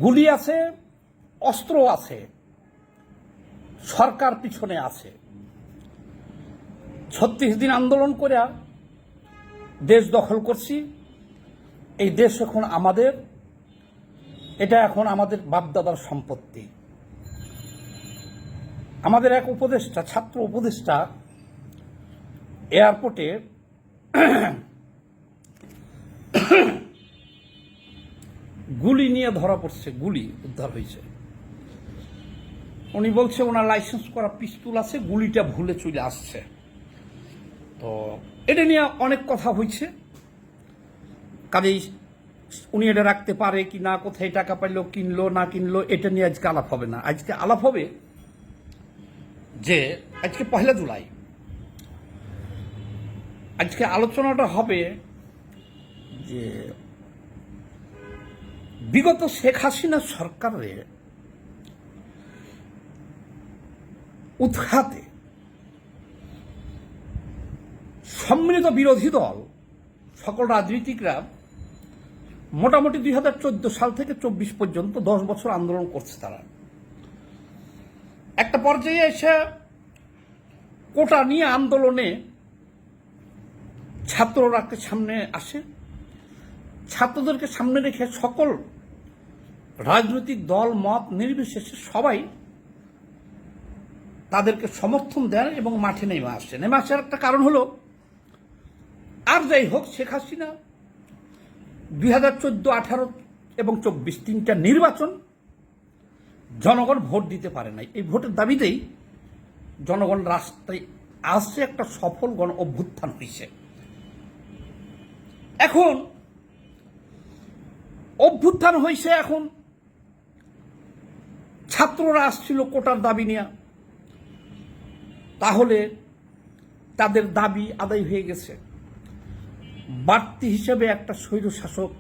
গুলি আছে, অস্ত্র আছে, সরকার পিছনে আছে। 36 দিন আন্দোলন করে দেশ দখল করছি। এই দেশ এখন আমাদের, এটা এখন আমাদের বাপদাদার সম্পত্তি। আমাদের এক উপদেষ্টা, ছাত্র উপদেষ্টা এয়ারপোর্টে গুলি নিয়ে ধরা পড়ছে, গুলি উদ্ধার হয়েছে। উনি বলছে ওনার লাইসেন্স করা পিস্তল আছে, গুলিটা ভুলে চলে আসছে। তো এটা নিয়ে অনেক কথা হয়েছে, কাজেই উনি এটা রাখতে পারে কি না, কোথায় টাকা পাইলো, কিনলো না কিনলো, এটা নিয়ে আজকে আলাপ হবে না। আজকে আলাপ হবে যে আজকে 1 জুলাই, আজকে আলোচনাটা হবে যে বিগত শেখ হাসিনা সরকারের উৎখাতে সম্মিলিত বিরোধী দল সকল রাজনীতিকরা মোটামুটি 2014 সাল থেকে 24 পর্যন্ত 10 বছর আন্দোলন করছে। তারা একটা পর্যায়ে এসে কোটা নিয়ে আন্দোলনে ছাত্ররা সামনে আসে। ছাত্রদেরকে সামনে রেখে সকল রাজনৈতিক দল মত নির্বিশেষে সবাই তাদেরকে সমর্থন দেন এবং মাঠে নেমে আসছে। নেমে আসার একটা কারণ হলো, আর যাই হোক, শেখ হাসিনা 2014, 18 এবং 24 তিনটা নির্বাচন জনগণ ভোট দিতে পারে নাই। এই ভোটের দাবিতেই জনগণ রাস্তায় আসছে, একটা সফল গণ অভ্যুত্থান হয়েছে। এখন অভ্যুত্থান হয়েছে, এখন ছাত্ররা আসছিল কোটার দাবি নিয়ে, তাহলে তাদের দাবি আদায় হয়ে গেছে। বাড়তি হিসেবে একটা স্বৈরশাসক,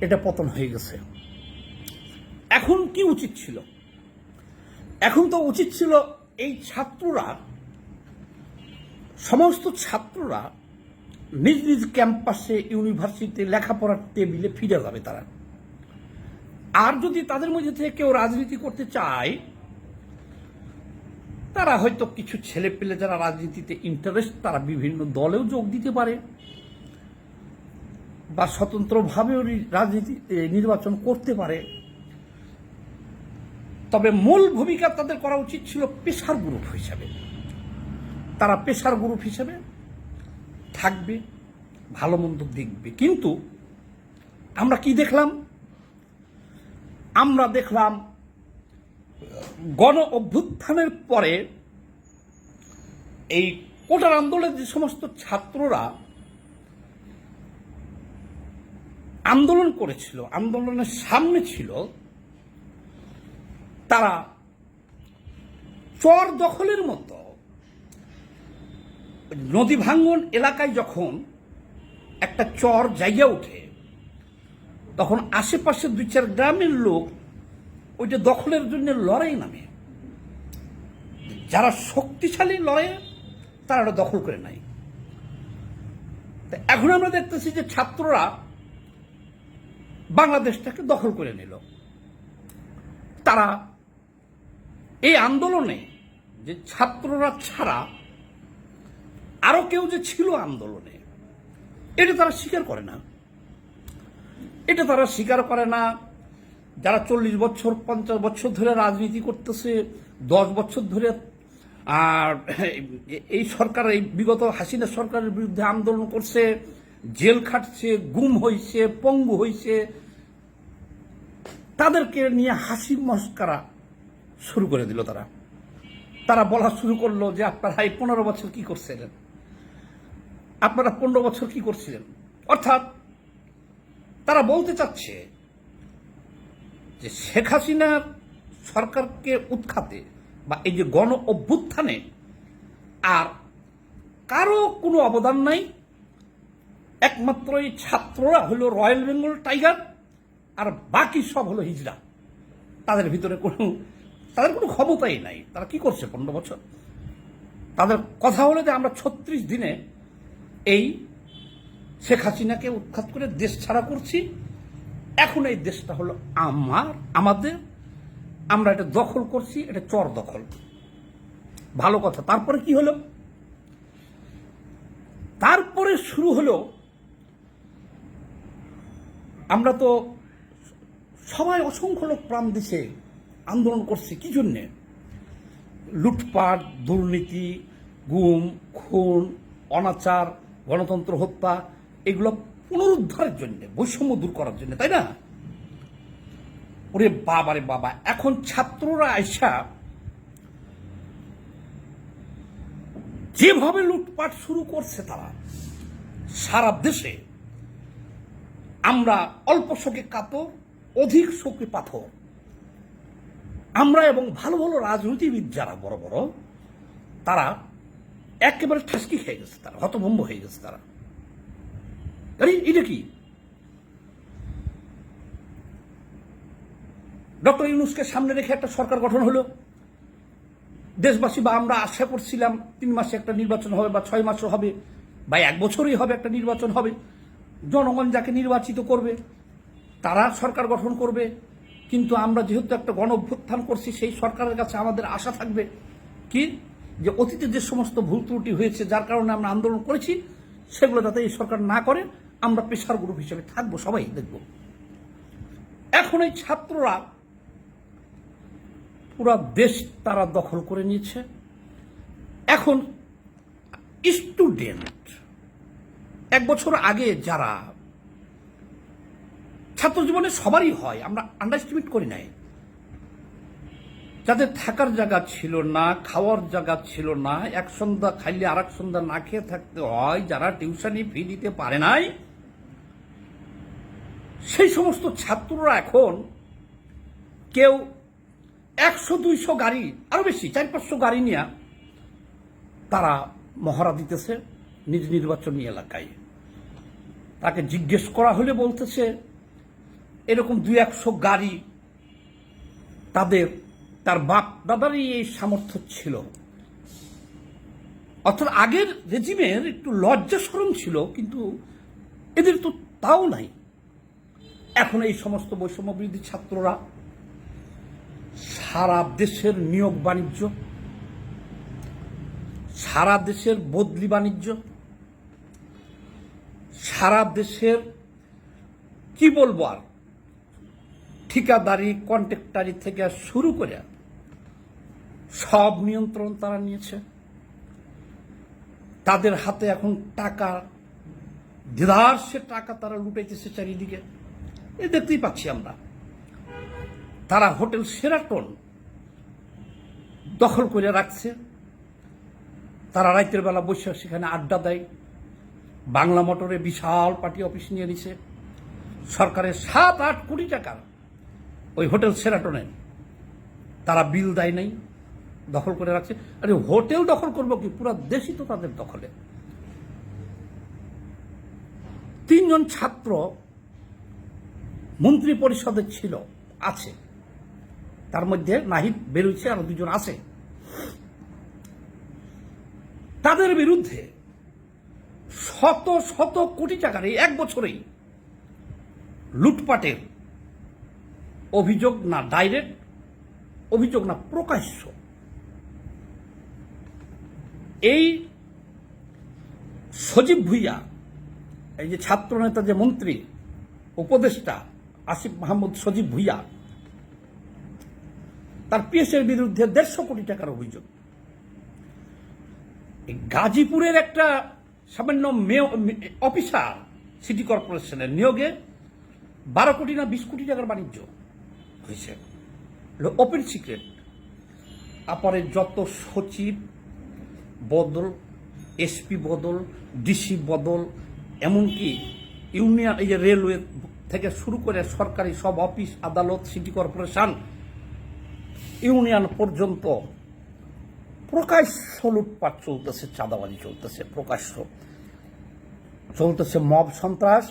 এটা পতন হয়ে গেছে। এখন কি উচিত ছিল? এখন তো উচিত ছিল এই ছাত্ররা, সমস্ত ছাত্ররা নিজ নিজ ক্যাম্পাসে, ইউনিভার্সিটিতে লেখাপড়ার টেবিলে ফিরে যাবে তারা। আর যদি তাদের মধ্যে থেকে কেউ রাজনীতি করতে চায়, তারা হয়তো কিছু ছেলে পেলে যারা রাজনীতিতে ইন্টারেস্ট, তারা বিভিন্ন দলেও যোগ দিতে পারে বা স্বতন্ত্রভাবেও রাজনীতি নির্বাচন করতে পারে। তবে মূল ভূমিকা তাদের করা উচিত ছিল পেশার গ্রুপ হিসাবে। তারা পেশার গ্রুপ হিসাবে থাকবে, ভালো মন্দ দেখবে। কিন্তু আমরা কি দেখলাম? আমরা দেখলাম গণ অভ্যুত্থানের পরে এই কোটার আন্দোলনের যে সমস্ত ছাত্ররা আন্দোলন করেছিল, আন্দোলনের সামনে ছিল, তারা চর দখলের মতো নদী ভাঙ্গন এলাকায় যখন একটা চর জায়গা ওঠে, তখন আশেপাশে 2-4 গ্রামের লোক ওইটা দখলের জন্য লড়াই নামে। যারা শক্তিশালী লড়াই, তারা ওটা দখল করে নাই। এখন আমরা দেখতেছি যে ছাত্ররা বাংলাদেশটাকে দখল করে নিল। তারা এই আন্দোলনে যে ছাত্ররা ছাড়া আরো কেউ যে ছিল আন্দোলনে, এটা তারা স্বীকার করে না। এটা তারা স্বীকার করে না। যারা 40 বছর 50 বছর ধরে রাজনীতি করতেছে, 10 বছর ধরে আর এই সরকার, এই বিগত হাসিনা সরকারের বিরুদ্ধে আন্দোলন করছে, জেল খাটছে, গুম হয়েছে, পঙ্গু হয়েছে, তাদেরকে নিয়ে হাসি মস্করা শুরু করে দিল। তারা বলা শুরু করলো যে আপনারা এই 15 বছর কি করছিলেন, আপনারা 15 বছর কি করছিলেন। অর্থাৎ তারা বলতে চাচ্ছে যে শেখ হাসিনার সরকারকে উৎখাতে বা এই যে গণ অভ্যুত্থানে আর কারো কোনো অবদান নাই। একমাত্র এই ছাত্ররা হলো রয়্যাল বেঙ্গল টাইগার, আর বাকি সব হলো হিজড়া। তাদের ভিতরে তাদের কোনো ক্ষমতাই নাই। তারা কি করছে 15 বছর? তাদের কথা হলো যে আমরা 36 দিনে এই শেখ হাসিনাকে উৎখাত করে দেশ ছাড়া করছি, এখন এই দেশটা হলো আমাদের, আমরা এটা দখল করছি, এটা চর দখল। ভালো কথা। তারপরে কি হলো? তারপরে শুরু হলো, আমরা তো সবাই অসংখ্য লোক প্রাণ দিছে, আন্দোলন করছে কি জন্যে? লুটপাট, দুর্নীতি, গুম, খুন, অনাচার, গণতন্ত্র হত্যা, এগুলো পুনরুদ্ধারের জন্য, বৈষম্য দূর করার জন্য, তাই না? ওরে বাবা রে বাবা, এখন ছাত্ররা আইসা যেভাবে লুটপাট শুরু করছে তারা সারা দেশে, আমরা অল্প শোকে কাতর, অধিক শোকে পাথর। আমরা এবং ভালো ভালো রাজনীতিবিদ যারা বড় বড়, তারা একেবারে ঠাসকি খেয়ে গেছে, তারা হতভম্ব হয়ে গেছে। তারা আরে এটা কি? ডক্টর ইউনূসকে সামনে রেখে একটা সরকার গঠন হলো। দেশবাসী বা আমরা আশা করছিলাম 3 মাসে একটা নির্বাচন হবে, বা 6 মাসও হবে, বা 1 বছরই হবে একটা নির্বাচন হবে। জনগণ যাকে নির্বাচিত করবে তারা সরকার গঠন করবে। কিন্তু আমরা যেহেতু একটা গণ অভ্যুত্থান করছি, সেই সরকারের কাছে আমাদের আশা থাকবে কি, যে অতীতে যে সমস্ত ভুল ত্রুটি হয়েছে, যার কারণে আমরা আন্দোলন করেছি, সেগুলো যাতে এই সরকার না করে, আমরা প্রেসার গ্রুপ হিসেবে থাকবো, সবাই দেখব। এখন এই ছাত্ররা পুরা দেশ তারা দখল করে নিয়েছে। এখন স্টুডেন্ট, 1 বছর আগে যারা ছাত্র জীবনে সবারই হয়, আমরা আন্ডারস্টিমেট করি নাই, যাদের থাকার জায়গা ছিল না, খাওয়ার জায়গা ছিল না, এক সন্ধ্যা খাইলে আর এক সন্ধ্যা না খেয়ে থাকতে হয়, যারা টিউশনি ফি দিতে পারে নাই, সেই সমস্ত ছাত্ররা এখন কেউ 100-200 গাড়ি, আরো বেশি 400-500 গাড়ি নিয়ে তারা মহড়া দিতেছে নিজ নির্বাচনী এলাকায়। তাকে জিজ্ঞেস করা হলে বলতেছে এরকম 200-100 গাড়ি তার বাপ দাদারই এই সামর্থ্য ছিল। অর্থাৎ আগের রেজিমের একটু লজ্জা শরম ছিল, কিন্তু এদের তো তাও নাই। এখন এই সমস্ত বৈষম্য বিরোধী ছাত্ররা সারা দেশের নিয়োগ বাণিজ্য, সারা দেশের বদলি বাণিজ্য, সারা দেশের কি বলবো আর, ঠিকাদারি, কন্ট্রাক্টারি থেকে শুরু করে সব নিয়ন্ত্রণ তারা নিয়েছে। তাদের হাতে এখন টাকা, দেদার সে টাকা তারা লুটাইতেছে চারিদিকে। এ দেখতেই পাচ্ছি আমরা। তারা হোটেল শেরাটন দখল করে রাখছে। তারা রাতের বেলা বসে সেখানে আড্ডা দেয়। বাংলা মোটরে বিশাল পার্টি অফিস নিয়ে নিছে। সরকারের 7-8 কোটি টাকার ওই হোটেল শেরাটনে তারা বিল দেয় নাই, দখল করে রাখছে। আরে হোটেল দখল করবো কি, পুরো দেশই তো তাদের দখলে। 3 জন ছাত্র মন্ত্রী পরিষদে ছিল, আছে, তার মধ্যে নাহিদ বেরোচ্ছে, আরো 2 জন আছে। তাদের বিরুদ্ধে শত শত কোটি টাকার এই 1 বছরেই লুটপাটের অভিযোগ, না ডাইরেক্ট অভিযোগ, না প্রকাশ্য। এই সজীব ভুইয়া, এই যে ছাত্রনেতা, যে মন্ত্রী উপদেষ্টা আসিফ মাহমুদ সজীব ভুইয়া, তার পিএসের বিরুদ্ধে 150 কোটি টাকার অভিযোগ। গাজীপুরের একটা সামান্য অফিসার সিটি কর্পোরেশনের নিয়োগে 12 কোটি না 20 কোটি টাকার বাণিজ্য হয়েছে, ওপেন সিক্রেট। তারপরে যত সচিব বদল, এসপি বদল, ডিসি বদল, এমনকি ইউনিয়ন, এই যে রেলওয়ে থেকে শুরু করে সরকারি সব অফিস, আদালত, সিটি কর্পোরেশন, ইউনিয়ন পর্যন্ত প্রকাশ্য লুটপাট চলতেছে, চাঁদাবাজি চলতেছে, প্রকাশ্য চলতেছে, মব সন্ত্রাস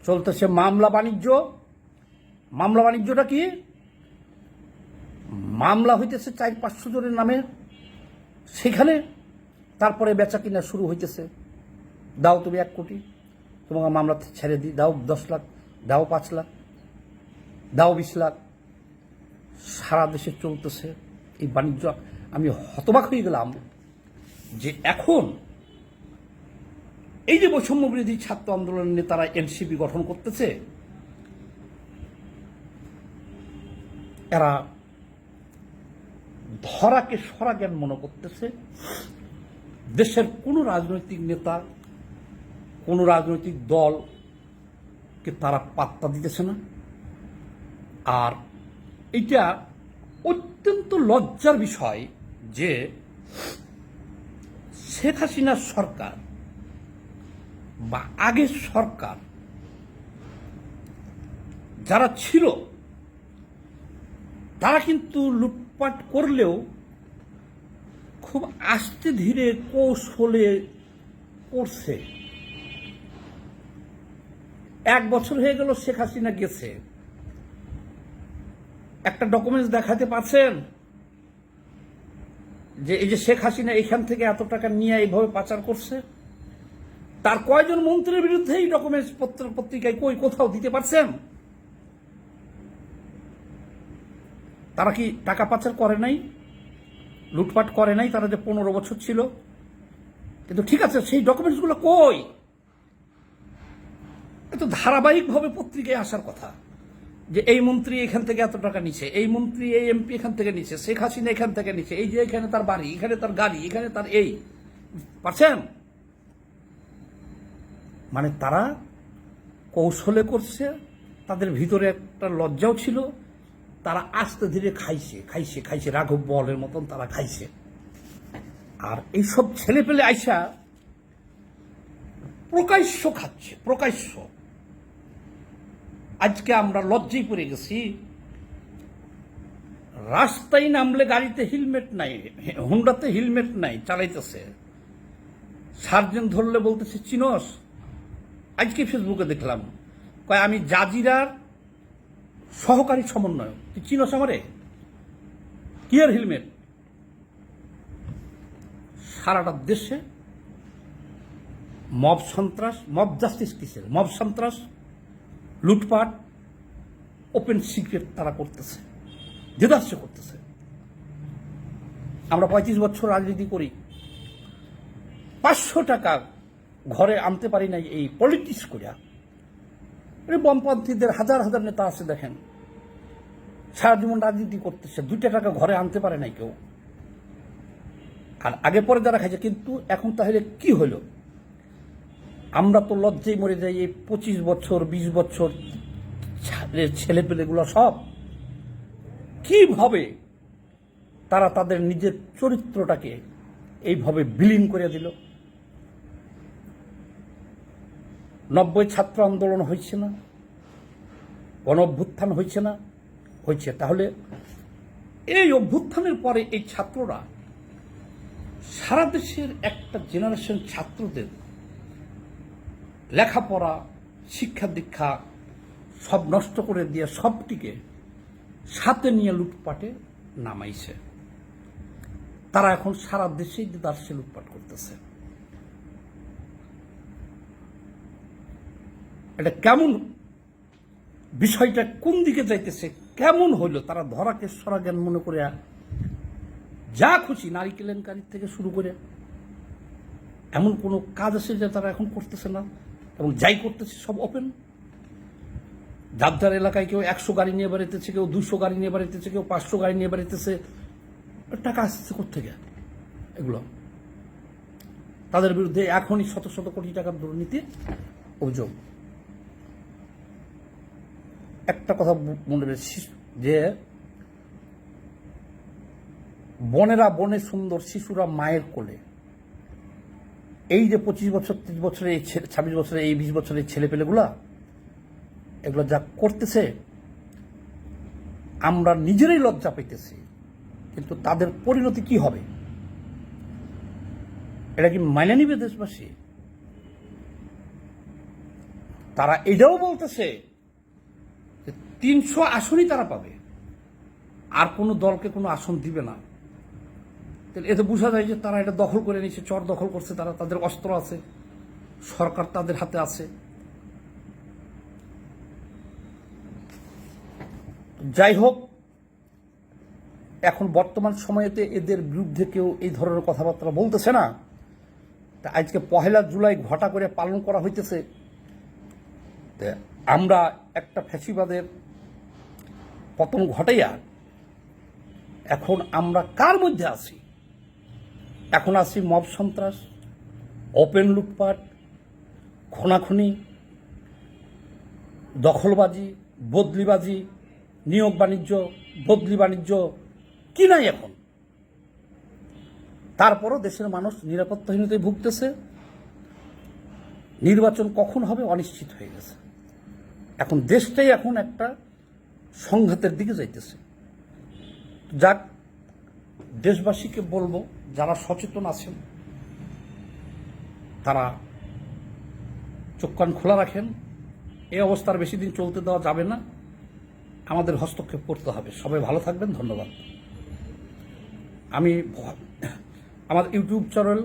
চলতেছে, মামলা বাণিজ্য। মামলা বাণিজ্যটা কি? মামলা হইতেছে 400-500 জনের নামে, সেখানে তারপরে বেচা কিনা শুরু হইতেছে। দাও তুমি 1 কোটি, তোমাকে মামলা ছেড়ে দিই, দাও 10 লাখ, দাও 5 লাখ, দাও 20 লাখ, সারা দেশে চলতেছে এই বাণিজ্য। আমি হতবাক হয়ে গেলাম যে এখন এই যে বৈষম্য বিরোধী ছাত্র আন্দোলনের নেতারা এনসিপি গঠন করতেছে, এরা ধরাকে সরাজ্ঞান মনে করতেছে। দেশের কোনো রাজনৈতিক নেতা, কোনো রাজনৈতিক দলকে তারা পাত্তা দিতেছে না। আর এটা অত্যন্ত লজ্জার বিষয় যে শেখ হাসিনার সরকার বা আগের সরকার যারা ছিল তারা কিন্তু লুটপাট করলেও খুব আস্তে ধীরে কৌশলে করছে। 1 বছর হয়ে গেল শেখ হাসিনা গেছে, একটা ডকুমেন্টস দেখাতে পারছেন যে এই যে শেখ হাসিনা এখান থেকে এত টাকা নিয়ে এইভাবে পাচার করছে? তার কয়জন মন্ত্রীর বিরুদ্ধে এই ডকুমেন্টস পত্রিকায় কোথাও দিতে পারছেন? তারা কি টাকা পাচার করে নাই, লুটপাট করে নাই তারা যে 15 বছর ছিল? কিন্তু ঠিক আছে, সেই ডকুমেন্টসগুলো কই? এত ধারাবাহিকভাবে পত্রিকায় আসার কথা যে এই মন্ত্রী এখান থেকে এত টাকা নিছে, এই মন্ত্রী এই এমপি এখান থেকে নিছে, শেখ হাসিনা এখান থেকে নিছে, এই যে এখানে তার বাড়ি, এখানে তার গাড়ি, এখানে তার এই। পারছেন? মানে তারা কৌশলে করছে, তাদের ভিতরে একটা লজ্জাও ছিল। তারা আস্তে ধীরে খাইছে রাঘব বলের মতন তারা খাইছে। আর এইসব ছেলে পেলে আইসা প্রকাশ্য খাচ্ছে, প্রকাশ্য। আজকে আমরা লজ্জায় পড়ে গেছি। রাস্তায় নামলে গাড়িতে হেলমেট নাই, হুন্ডাতে হেলমেট নাই, চালাইতেছে। সার্জেন্ট ধরলে বলতেছে চিনস? আজকে ফেসবুকে দেখলাম, কয় আমি জাজিরার সহকারী সমন্বয়ক, তুই চিনস আমারে? কি আর হেলমেট? সারাটা দেশে মব সন্ত্রাস, মব জাস্টিস কিসের? মব সন্ত্রাস, লুটপাট ওপেন সিক্রেট তারা করতেছে, দেদাস্য করতেছে। আমরা 35 বছর রাজনীতি করি, 500 টাকা ঘরে আনতে পারি নাই এই পলিটিক্স করিয়া। বামপন্থীদের হাজার হাজার নেতা আছে, দেখেন সারা জীবন রাজনীতি করতেছে, 2 টাকা ঘরে আনতে পারে নাই কেউ। আর আগে পরে যারা খাইছে। কিন্তু এখন তাহলে কি হলো? আমরা তো লজ্জায় মরে যাই। এই 25 বছর 20 বছর ছেলেপেলেগুলো সব কিভাবে তারা তাদের নিজের চরিত্রটাকে এইভাবে বিলীন করে দিল। 90 ছাত্র আন্দোলন হয়েছে না? গণ অভ্যুত্থান হয়েছে না? হয়েছে। তাহলে এই অভ্যুত্থানের পরে এই ছাত্ররা সারা দেশের একটা জেনারেশন ছাত্রদের লেখাপড়া, শিক্ষা দীক্ষা সব নষ্ট করে দিয়ে সবটিকে সাথে নিয়ে লুটপাটে নামাইছে। তারা এখন সারা দেশেই দেদারসে লুটপাট করতেছে। এটা কেমন বিষয়টা, কোন দিকে যাইতেছে, কেমন হইল? তারা ধরাকে সরাজ্ঞান মনে করে যা খুশি, নারী কেলেঙ্কারি থেকে শুরু করে এমন কোনো কাজ আছে যে তারা এখন করতেছে না, এবং যাই করতেছে সব ওপেন। যার যার এলাকায় কেউ 100 গাড়ি নিয়ে বেড়াইতেছে, কেউ 200 গাড়ি নিয়ে বেড়াইতেছে, কেউ 500 গাড়ি নিয়ে বেড়াইতেছে। টাকা আসছে কোথেকে? এগুলো তাদের বিরুদ্ধে এখনই শত শত কোটি টাকার দুর্নীতির অভিযোগ। একটা কথা মনে রেখেছি যে বনেরা বনে সুন্দর, শিশুরা মায়ের কোলে। এই যে 25 বছর 30 বছরের, 26 বছরের, এই 20 বছরের ছেলেপেলেগুলা এগুলো যা করতেছে, আমরা নিজেরাই লজ্জা পাইতেছি। কিন্তু তাদের পরিণতি কি হবে? এটা কি মাইনে নিবে দেশবাসী? তারা এটাও বলতেছে 300 আসনই তারা পাবে, আর কোনো দলকে কোনো আসন দিবে না। তাহলে এতে বোঝা যায় যে তারা এটা দখল করে নিচ্ছে, চর দখল করছে তারা। তাদের অস্ত্র আছে, সরকার তাদের হাতে আছে। যাই হোক, এখন বর্তমান সময়েতে এদের বিরুদ্ধে কেউ এই ধরনের কথাবার্তা বলতেছে না। তা আজকে 1 জুলাই ঘটা করে পালন করা হইতেছে। আমরা একটা ফ্যাসিবাদের পতন ঘটাইয়া এখন আমরা কার মধ্যে আছি? এখন আছি মব সন্ত্রাস, ওপেন লুটপাট, খুনাখুনি, দখলবাজি, বদলিবাজি, নিয়োগ বাণিজ্য, বদলি বাণিজ্য কি নাই এখন। তারপরও দেশের মানুষ নিরাপত্তাহীনতায় ভুগতেছে। নির্বাচন কখন হবে অনিশ্চিত হয়ে গেছে। এখন দেশটাই এখন একটা সংঘাতের দিকে যাইতেছে। যাক, দেশবাসীকে বলবো যারা সচেতন আছেন তারা চোখ কান খোলা রাখেন। এই অবস্থার বেশি দিন চলতে দেওয়া যাবে না, আমাদের হস্তক্ষেপ করতে হবে। সবাই ভালো থাকবেন, ধন্যবাদ। আমি আমার YouTube channel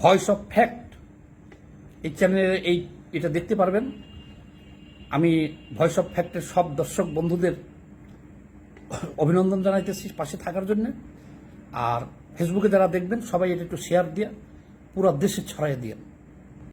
voice of fact, এই চ্যানেলে এটা দেখতে পারবেন। আমি ভয়েস অফ ফ্যাক্টের সব দর্শক বন্ধুদের অভিনন্দন জানাইতেছি পাশে থাকার জন্য। আর ফেসবুকে যারা দেখবেন সবাই এটা একটু শেয়ার দিয়ে পুরো দেশে ছড়াই দিয়ে।